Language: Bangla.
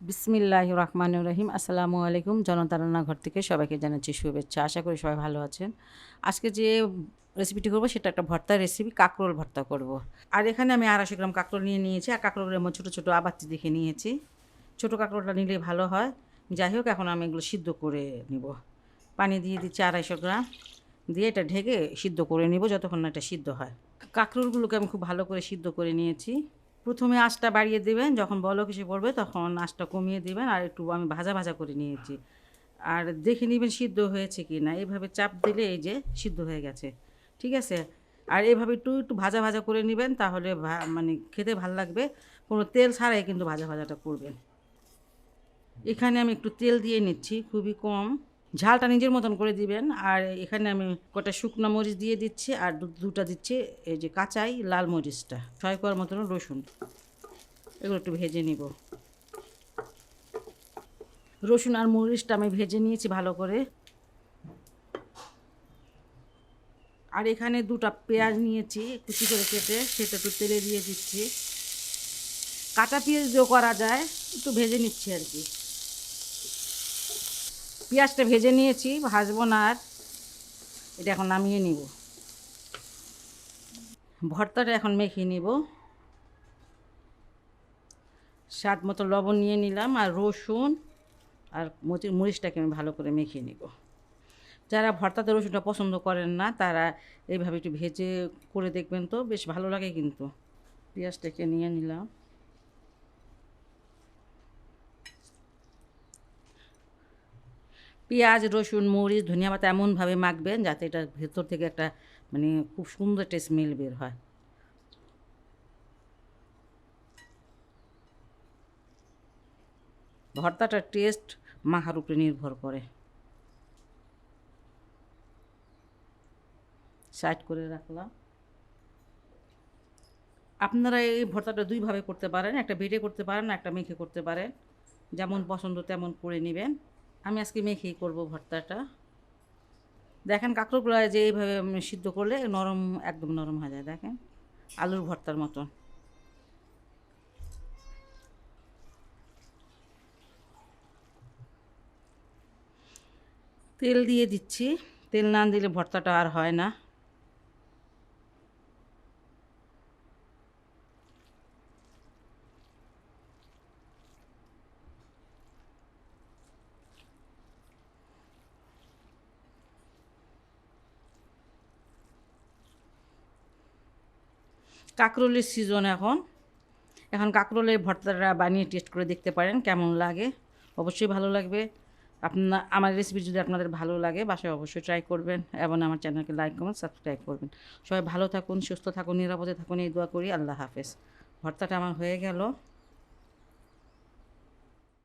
বিসমিল্লাহির রহমানির রহিম। আসসালামু আলাইকুম। জনতা রান্নাঘর থেকে সবাইকে জানাচ্ছি শুভেচ্ছা। আশা করি সবাই ভালো আছেন। আজকে যে রেসিপিটি করব সেটা একটা ভর্তার রেসিপি, কাঁকরোল ভর্তা করব। আর এখানে আমি 250 গ্রাম কাঁকরোল নিয়ে নিয়েছি। আর কাঁকরোলের মধ্যে ছোটো ছোটো আবাচ্চি দেখে নিয়েছি। ছোটো কাঁকরোলটা নিলে ভালো হয়। যাই হোক, এখন আমি এগুলো সিদ্ধ করে নিব। পানি দিয়ে দিচ্ছি 250 গ্রাম, দিয়ে এটা ঢেকে সিদ্ধ করে নিব যতক্ষণ না এটা সিদ্ধ হয়। কাঁকরোলগুলোকে আমি খুব ভালো করে সিদ্ধ করে নিয়েছি। প্রথমে আঁচটা বাড়িয়ে দেবেন, যখন বলক এসে পড়বে তখন আঁচটা কমিয়ে দেবেন। আর একটু আমি ভাজা ভাজা করে নিয়েছি। আর দেখে নেবেন সিদ্ধ হয়েছে কি না। এভাবে চাপ দিলে এই যে সিদ্ধ হয়ে গেছে, ঠিক আছে। আর এভাবে একটু একটু ভাজা ভাজা করে নেবেন, তাহলে মানে খেতে ভালো লাগবে। কোনো তেল ছাড়াই কিন্তু ভাজা ভাজাটা করবেন। এখানে আমি একটু তেল দিয়ে নিচ্ছি, খুবই কম। ঝালটা নিজের মতন করে দিবেন। আর এখানে আমি কটা শুকনো মরিচ দিয়ে দিচ্ছি, আর দুটা দিচ্ছি এই যে কাঁচাই লাল মরিচটা, 6 কোয়ার মতন রসুন। এগুলো একটু ভেজে নিব। রসুন আর মরিচটা আমি ভেজে নিয়েছি ভালো করে। আর এখানে 2টা পেঁয়াজ নিয়েছি কুচি করে কেটে, সেটা একটু তেলে দিয়ে দিচ্ছি। কাঁচা পেঁয়াজ দিয়েও করা যায়, একটু ভেজে নিচ্ছি আর কি। পেঁয়াজটা ভেজে নিয়েছি, ভাজবো না আর। এটা এখন নামিয়ে নিব। ভর্তাটা এখন মেখে নিব। স্বাদ মতো লবণ নিয়ে নিলাম, আর রসুন আর মরিচটাকে আমি ভালো করে মেখে নিব। যারা ভর্তাতে রসুনটা পছন্দ করেন না, তারা এইভাবে একটু ভেজে করে দেখবেন, তো বেশ ভালো লাগে কিন্তু। পেঁয়াজটাকে নিয়ে নিলাম। পেঁয়াজ, রসুন, মরিচ, ধনিয়া পাতা এমনভাবে মাখবেন যাতে এটা ভেতর থেকে একটা মানে খুব সুন্দর একটা স্মেল বের হয়। ভর্তাটার টেস্ট মাখার উপরে নির্ভর করে। সাইড করে রাখলাম। আপনারা এই ভর্তাটা দুইভাবে করতে পারেন, একটা বেটে করতে পারেন, একটা মেখে করতে পারেন। যেমন পছন্দ তেমন করে নেবেন। আমি আজকে মেখেই করব ভর্তাটা। দেখেন কাঁকড়গুলো যে এইভাবে সিদ্ধ করলে নরম, একদম নরম হয়ে যায়, দেখেন আলুর ভর্তার মতন। তেল দিয়ে দিচ্ছি, তেল না দিলে ভর্তাটা আর হয় না। কাঁকরোলের সিজন এখন। এখন কাঁকরোলের ভর্তাটা বানিয়ে টেস্ট করে দেখতে পারেন কেমন লাগে। অবশ্যই ভালো লাগবে। আমার রেসিপি যদি আপনাদের ভালো লাগে, বাসায় অবশ্যই ট্রাই করবেন এবং আমার চ্যানেলকে লাইক কমেন্ট সাবস্ক্রাইব করবেন। সবাই ভালো থাকুন, সুস্থ থাকুন, নিরাপদে থাকুন, এই দোয়া করি। আল্লাহ হাফেজ। ভর্তাটা আমার হয়ে গেল।